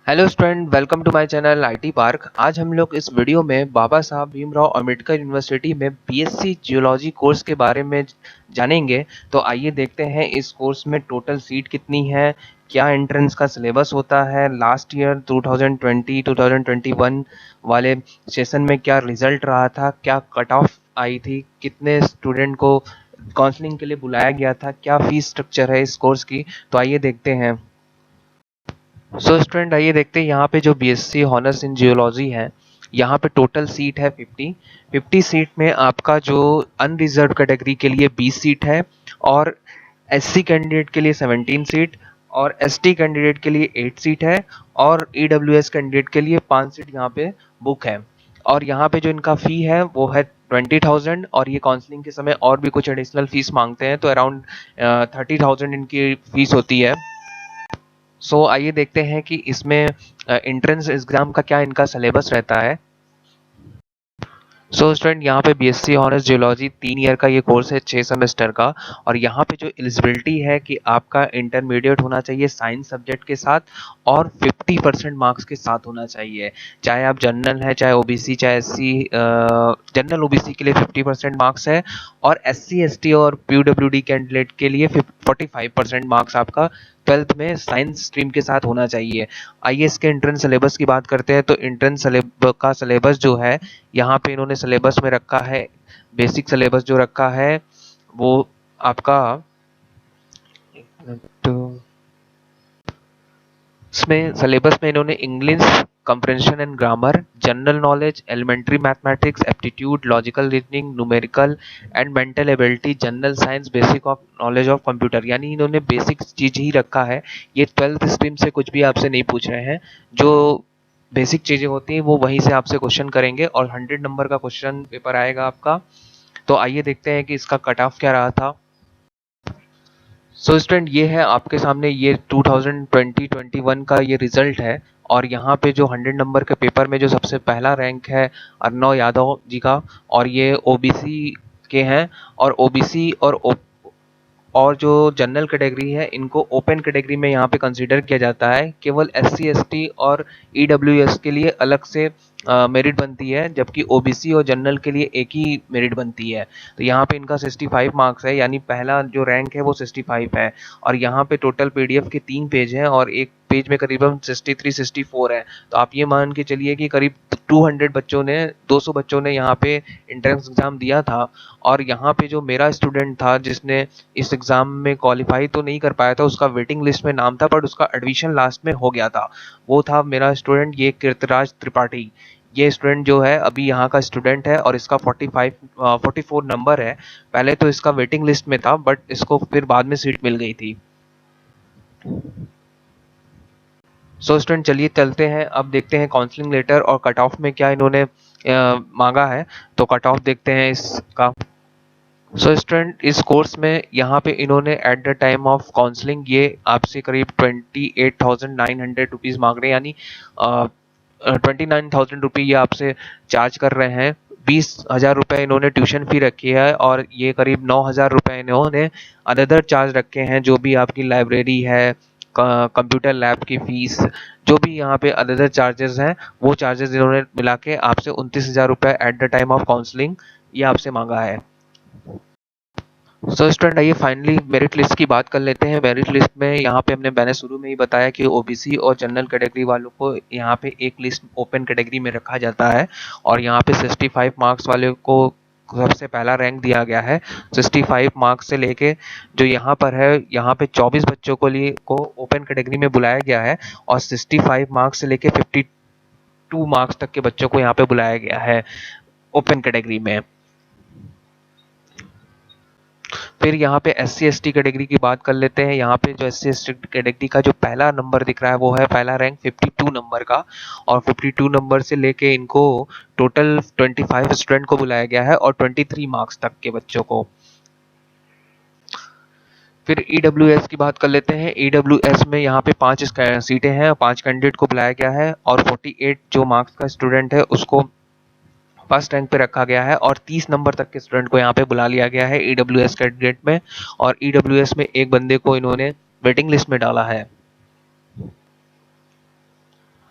Hello student, welcome to my channel IT park. आज हम लोग इस वीडियो में बाबा साहब भीमराव अंबेडकर यूनिवर्सिटी में बीएससी जियोलॉजी कोर्स के बारे में जानेंगे। तो आइए देखते हैं इस कोर्स में टोटल सीट कितनी है, क्या एंट्रेंस का सिलेबस होता है, लास्ट ईयर 2020-2021 वाले सेशन में क्या रिजल्ट रहा था, क्या कट ऑफ आई थी, कितने स्टूडेंट को काउंसलिंग के लिए बुलाया गया था, क्या फीस स्ट्रक्चर है इस कोर्स की। तो आइए देखते हैं। सो स्टूडेंट, आइए देखते हैं यहाँ पे जो बीएससी हॉनर्स इन जियोलॉजी है, यहाँ पे टोटल सीट है 50 सीट में आपका जो अनरिजर्व कैटेगरी के लिए 20 सीट है, और एससी कैंडिडेट के लिए 17 सीट, और एसटी कैंडिडेट के लिए 8 सीट है, और ईडब्ल्यूएस कैंडिडेट के लिए 5 सीट यहाँ पे बुक है। और यहाँ पे जो इनका फी है वो है 20,000, और ये काउंसलिंग के समय और भी कुछ एडिशनल फीस मांगते हैं, तो अराउंड 30,000 इनकी फीस होती है। आइए देखते हैं कि इसमें एंट्रेंस एग्जाम का क्या इनका सिलेबस रहता है। स्टूडेंट, यहाँ पे बीएससी ऑनर्स जियोलॉजी 3 ईयर का ये कोर्स है, 6 सेमेस्टर का। और यहाँ पे जो एलिजिबिलिटी है कि आपका इंटरमीडिएट होना चाहिए साइंस सब्जेक्ट के साथ, और 50% मार्क्स के साथ होना चाहिए। चाहे आप जनरल है, चाहे ओबीसी, चाहे एससी। जनरल ओबीसी के लिए 50% मार्क्स है, और एससी एसटी और पीडब्ल्यूडी कैंडिडेट के लिए 45% मार्क्स आपका 12th में साइंस स्ट्रीम के साथ होना चाहिए। आइए इसके एंट्रेंस सिलेबस की बात करते हैं। तो एंट्रेंस का सिलेबस जो है, यहाँ पे इन्होंने सिलेबस में रखा है, बेसिक सिलेबस जो रखा है वो आपका, तो इसमें सिलेबस में इन्होंने English comprehension and grammar, general knowledge, elementary mathematics, aptitude, logical reasoning, numerical and mental ability, general science, basic of knowledge of computer, यानी इन्होंने बेसिक चीज ही रखा है। ये 12th स्ट्रीम से कुछ भी आपसे नहीं पूछ रहे हैं। जो बेसिक चीजें होती हैं वो वहीं से आपसे क्वेश्चन करेंगे, और 100 नंबर का क्वेश्चन पेपर आएगा आपका। तो आइए देखते हैं कि इसका कट ऑफ क्या रहा था। स्टूडेंट, ये है आपके सामने, ये 2020-21 का ये रिजल्ट है। और यहाँ पे जो 100 नंबर के पेपर में जो सबसे पहला रैंक है अर्नव यादव जी का, और ये ओबीसी के हैं। और ओबीसी और जो जनरल कैटेगरी है, इनको ओपन कैटेगरी में यहाँ पे कंसीडर किया जाता है। केवल एससी एसटी और ईडब्ल्यूएस के लिए अलग से मेरिट बनती है, जबकि ओबीसी और जनरल के लिए एक ही मेरिट बनती है। तो यहाँ पे इनका 65 मार्क्स है, यानी पहला जो रैंक है वो 65 है। और यहाँ पे टोटल पीडीएफ के 3 पेज हैं, और एक पेज में करीबन 63-64 है। तो आप ये मान के चलिए कि करीब 200 बच्चों ने यहाँ पे एंट्रेंस एग्जाम दिया था। और यहाँ पे जो मेरा स्टूडेंट था जिसने इस एग्जाम में क्वालिफाई तो नहीं कर पाया था, उसका वेटिंग लिस्ट में नाम था, बट उसका एडमिशन लास्ट में हो गया था। वो था मेरा स्टूडेंट, ये कीर्तिराज त्रिपाठी। ये स्टूडेंट जो है अभी यहाँ का स्टूडेंट है, और इसका 44 नंबर है। पहले तो इसका वेटिंग लिस्ट में था, बट इसको फिर बाद में सीट मिल गई थी। स्टूडेंट, चलिए चलते हैं, अब देखते हैं काउंसलिंग लेटर और कट ऑफ में क्या इन्होंने मांगा है। तो कट ऑफ देखते हैं इसका। स्टूडेंट, इस कोर्स में यहाँ पे इन्होंने at the time of counselling ये आपसे करीब 28,900 रुपीज़ मांग रहे हैं, यानी 29,000 रुपये ये आपसे चार्ज कर रहे हैं। 20,000 रुपये इन्होंने ट्यूशन फी रखी है, और ये करीब 9,000 रुपये इन्होंने अदर चार्ज रखे हैं, जो भी आपकी लाइब्रेरी है, कंप्यूटर लैब की फीस, जो भी यहाँ पे अदर चार्जेस हैं, वो चार्जेस इन्होंने मिला के आपसे 29,000 रुपये at the time of counselling ये आपसे मांगा है। स्टूडेंट, आइए फाइनली मेरिट लिस्ट की बात कर लेते हैं। मेरिट लिस्ट में यहाँ पे मैंने शुरू में ही बताया कि ओबीसी और जनरल कैटेगरी वालों को यहाँ पे एक लिस्ट ओपन कैटेगरी में रखा जाता है, और यहाँ पे 65 मार्क्स वाले को सबसे पहला रैंक दिया गया है। 65 मार्क्स से लेके जो यहाँ पर है, यहाँ पे 24 बच्चों को ओपन कैटेगरी में बुलाया गया है, और 65 मार्क्स से लेके 52 मार्क्स तक के बच्चों को यहाँ पे बुलाया गया है ओपन कैटेगरी में। फिर यहाँ पे S C S T category की बात कर लेते हैं। यहाँ पे जो S C S T category का जो पहला नंबर दिख रहा है वो है पहला रैंक 52 नंबर का, और 52 नंबर से लेके इनको टोटल 25 स्टूडेंट को बुलाया गया है, और 23 मार्क्स तक के बच्चों को। फिर ईडब्ल्यूएस की बात कर लेते हैं। ईडब्ल्यूएस में यहाँ पे 5 सीटें हैं, 5 कैंडिडेट को बुलाया गया है, और 48 जो मार्क्स का स्टूडेंट है उसको फर्स्ट रैंक पे रखा गया है, और 30 नंबर तक के स्टूडेंट को यहाँ पे बुला लिया गया है ईडब्ल्यूएस कैंडिडेट में। और ईडब्ल्यूएस में एक बंदे को इन्होंने वेटिंग लिस्ट में डाला है।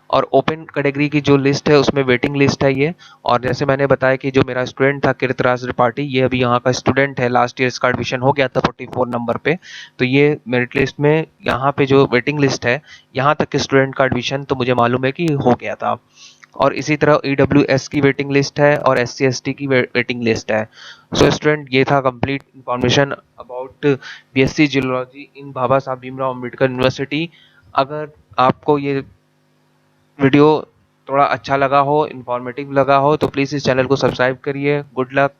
और ओपन कैटेगरी की जो लिस्ट है उसमें वेटिंग लिस्ट है ये। और जैसे मैंने बताया कि जो मेरा स्टूडेंट था कीर्तराज त्रिपाठी, ये अभी यहाँ का स्टूडेंट है, लास्ट ईयर इसका एडमिशन हो गया था 44 नंबर पे। तो ये मेरिट लिस्ट में यहाँ पे जो वेटिंग लिस्ट है, यहाँ तक के स्टूडेंट का एडमिशन तो मुझे मालूम है कि हो गया था। और इसी तरह EWS की वेटिंग लिस्ट है और SC ST की वेटिंग लिस्ट है। सो स्टूडेंट, ये था complete information about BSc geology in Baba Saheb Bhimrao Ambedkar university. अगर आपको ये वीडियो थोड़ा अच्छा लगा हो, इंफॉर्मेटिव लगा हो, तो प्लीज़ इस चैनल को सब्सक्राइब करिए। Good luck.